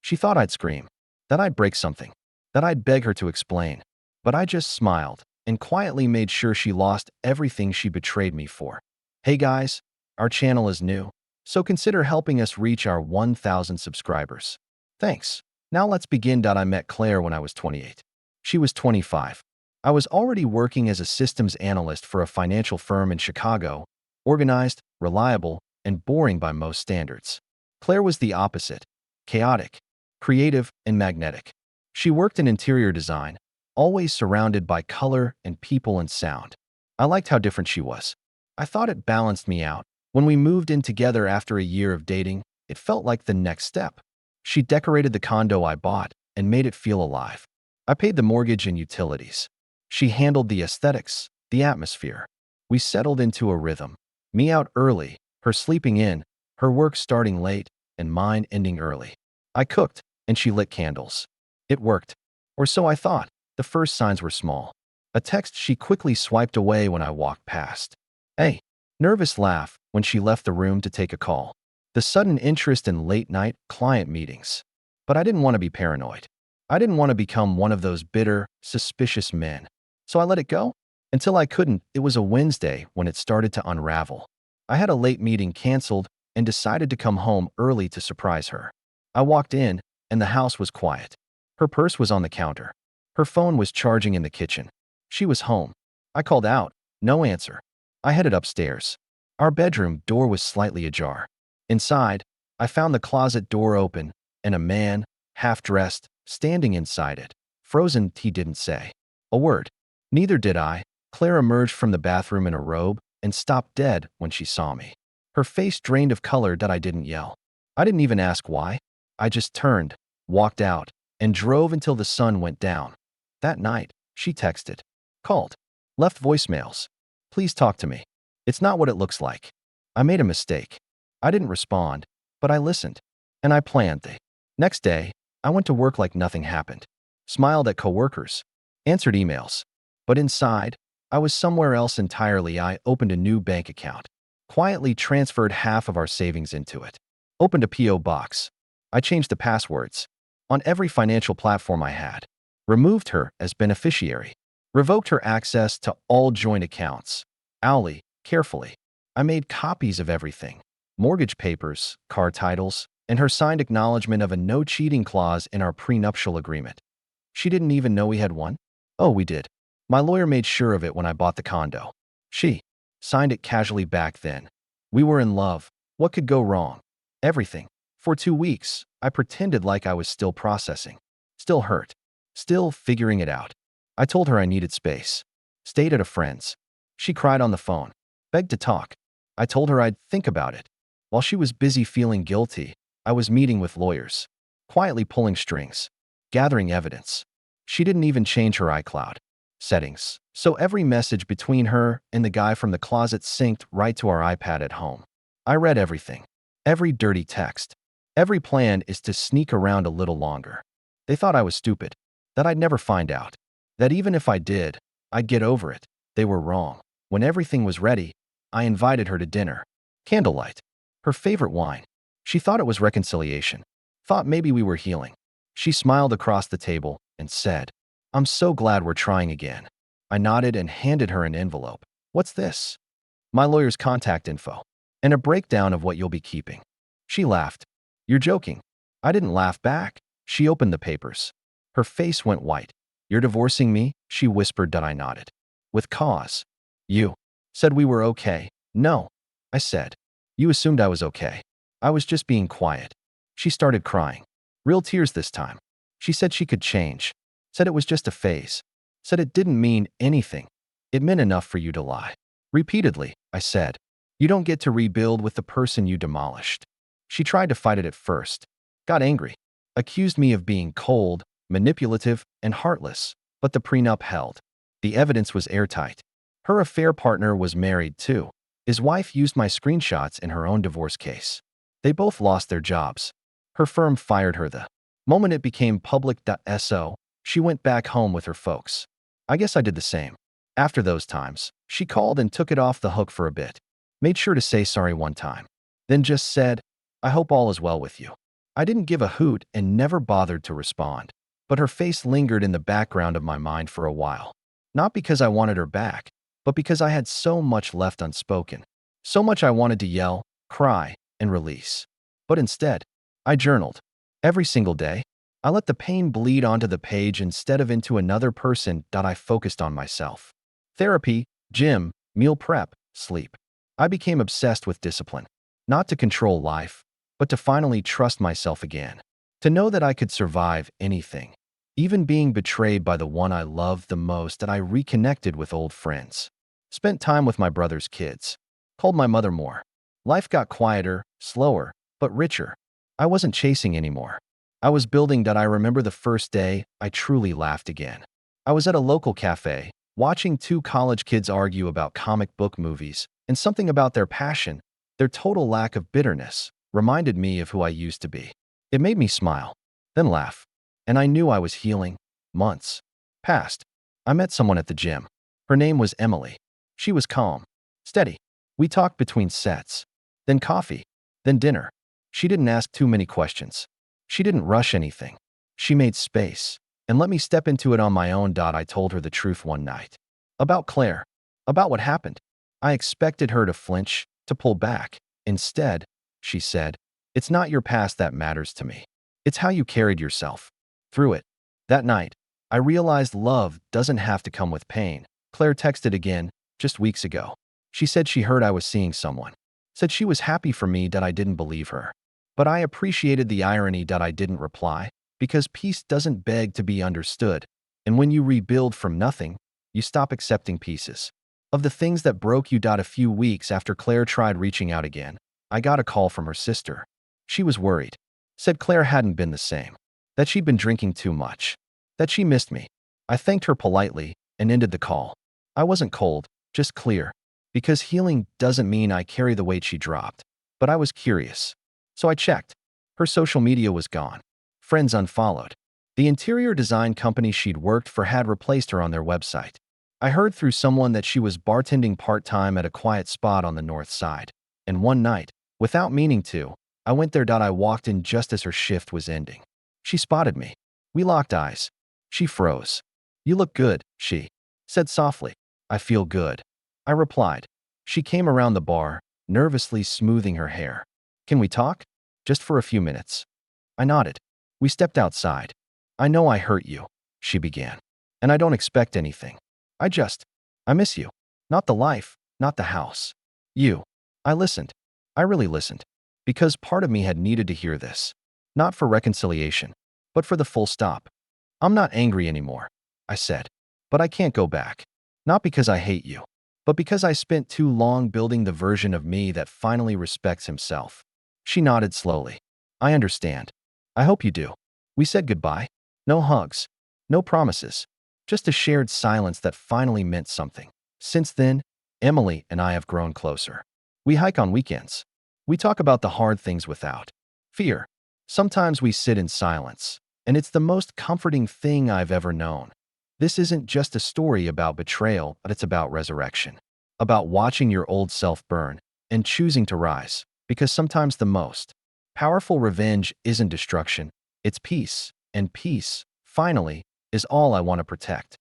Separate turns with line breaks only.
She thought I'd scream, that I'd break something, that I'd beg her to explain. But I just smiled and quietly made sure she lost everything she betrayed me for. Hey guys, our channel is new, so consider helping us reach our 1,000 subscribers. Thanks. Now let's begin. I met Claire when I was 28. She was 25. I was already working as a systems analyst for a financial firm in Chicago, organized, reliable, and boring by most standards. Claire was the opposite, chaotic, creative, and magnetic. She worked in interior design, always surrounded by color and people and sound. I liked how different she was. I thought it balanced me out. When we moved in together after a year of dating, it felt like the next step. She decorated the condo I bought and made it feel alive. I paid the mortgage and utilities. She handled the aesthetics, the atmosphere. We settled into a rhythm. Me out early, her sleeping in, her work starting late, and mine ending early. I cooked, and she lit candles. It worked. Or so I thought. The first signs were small. A text she quickly swiped away when I walked past. Hey, nervous laugh when she left the room to take a call. The sudden interest in late-night client meetings. But I didn't want to be paranoid. I didn't want to become one of those bitter, suspicious men. So I let it go. Until I couldn't. It was a Wednesday when it started to unravel. I had a late meeting canceled and decided to come home early to surprise her. I walked in, and the house was quiet. Her purse was on the counter. Her phone was charging in the kitchen. She was home. I called out. No answer. I headed upstairs. Our bedroom door was slightly ajar. Inside, I found the closet door open and a man, half-dressed, standing inside it. Frozen, he didn't say a word. Neither did I. Claire emerged from the bathroom in a robe and stopped dead when she saw me. Her face drained of color that I didn't yell. I didn't even ask why. I just turned, walked out, and drove until the sun went down. That night, she texted, called, left voicemails. Please talk to me. It's not what it looks like. I made a mistake. I didn't respond, but I listened. And I planned the next day. I went to work like nothing happened. Smiled at coworkers. Answered emails. But inside, I was somewhere else entirely. I opened a new bank account. Quietly transferred half of our savings into it. Opened a P.O. box. I changed the passwords on every financial platform I had. Removed her as beneficiary. Revoked her access to all joint accounts. Owly, carefully. I made copies of everything. Mortgage papers, car titles, and her signed acknowledgement of a no-cheating clause in our prenuptial agreement. She didn't even know we had one? Oh, we did. My lawyer made sure of it when I bought the condo. She signed it casually back then. We were in love. What could go wrong? Everything. For 2 weeks, I pretended like I was still processing. Still hurt. Still figuring it out. I told her I needed space. Stayed at a friend's. She cried on the phone. Begged to talk. I told her I'd think about it. While she was busy feeling guilty, I was meeting with lawyers. Quietly pulling strings. Gathering evidence. She didn't even change her iCloud settings. So every message between her and the guy from the closet synced right to our iPad at home. I read everything. Every dirty text. Every plan is to sneak around a little longer. They thought I was stupid. That I'd never find out. That even if I did, I'd get over it. They were wrong. When everything was ready, I invited her to dinner. Candlelight. Her favorite wine. She thought it was reconciliation. Thought maybe we were healing. She smiled across the table and said, I'm so glad we're trying again. I nodded and handed her an envelope. What's this? My lawyer's contact info. And a breakdown of what you'll be keeping. She laughed. You're joking. I didn't laugh back. She opened the papers. Her face went white. You're divorcing me? She whispered that I nodded. With cause. You said we were okay. No, I said. You assumed I was okay. I was just being quiet. She started crying. Real tears this time. She said she could change. Said it was just a phase. Said it didn't mean anything. It meant enough for you to lie. Repeatedly, I said. You don't get to rebuild with the person you demolished. She tried to fight it at first. Got angry. Accused me of being cold, manipulative, and heartless. But the prenup held. The evidence was airtight. Her affair partner was married too. His wife used my screenshots in her own divorce case. They both lost their jobs. Her firm fired her the moment it became public.so. She went back home with her folks. I guess I did the same. After those times, she called and took it off the hook for a bit. Made sure to say sorry one time. Then just said, I hope all is well with you. I didn't give a hoot and never bothered to respond. But her face lingered in the background of my mind for a while. Not because I wanted her back, but because I had so much left unspoken. So much I wanted to yell, cry, and release. But instead, I journaled. Every single day, I let the pain bleed onto the page instead of into another person. I focused on myself. Therapy, gym, meal prep, sleep. I became obsessed with discipline. Not to control life, but to finally trust myself again. To know that I could survive anything. Even being betrayed by the one I loved the most. That I reconnected with old friends. Spent time with my brother's kids. Called my mother more. Life got quieter, slower, but richer. I wasn't chasing anymore. I was building. I remember the first day I truly laughed again. I was at a local cafe, watching two college kids argue about comic book movies, and something about their passion, their total lack of bitterness, reminded me of who I used to be. It made me smile, then laugh, and I knew I was healing. Months passed. I met someone at the gym. Her name was Emily. She was calm, steady. We talked between sets, then coffee, then dinner. She didn't ask too many questions. She didn't rush anything. She made space and let me step into it on my own. I told her the truth one night. About Claire. About what happened. I expected her to flinch, to pull back. Instead, she said, "It's not your past that matters to me. It's how you carried yourself through it." That night, I realized love doesn't have to come with pain. Claire texted again, just weeks ago. She said she heard I was seeing someone. Said she was happy for me. I didn't believe her. But I appreciated the irony. I didn't reply, because peace doesn't beg to be understood. And when you rebuild from nothing, you stop accepting pieces of the things that broke you. A few weeks after Claire tried reaching out again, I got a call from her sister. She was worried. Said Claire hadn't been the same. That she'd been drinking too much. That she missed me. I thanked her politely and ended the call. I wasn't cold, just clear. Because healing doesn't mean I carry the weight she dropped. But I was curious. So I checked. Her social media was gone. Friends unfollowed. The interior design company she'd worked for had replaced her on their website. I heard through someone that she was bartending part-time at a quiet spot on the north side. And one night, without meaning to, I went there. I walked in just as her shift was ending. She spotted me. We locked eyes. She froze. "You look good," she said softly. "I feel good," I replied. She came around the bar, nervously smoothing her hair. "Can we talk? Just for a few minutes." I nodded. We stepped outside. "I know I hurt you," she began. "And I don't expect anything. I miss you. Not the life, not the house. You." I listened. I really listened. Because part of me had needed to hear this. Not for reconciliation, but for the full stop. "I'm not angry anymore," I said. "But I can't go back. Not because I hate you, but because I spent too long building the version of me that finally respects himself." She nodded slowly. "I understand. I hope you do." We said goodbye. No hugs. No promises. Just a shared silence that finally meant something. Since then, Emily and I have grown closer. We hike on weekends. We talk about the hard things without fear. Sometimes we sit in silence, and it's the most comforting thing I've ever known. This isn't just a story about betrayal, but it's about resurrection. About watching your old self burn and choosing to rise. Because sometimes the most powerful revenge isn't destruction, it's peace. And peace, finally, is all I want to protect.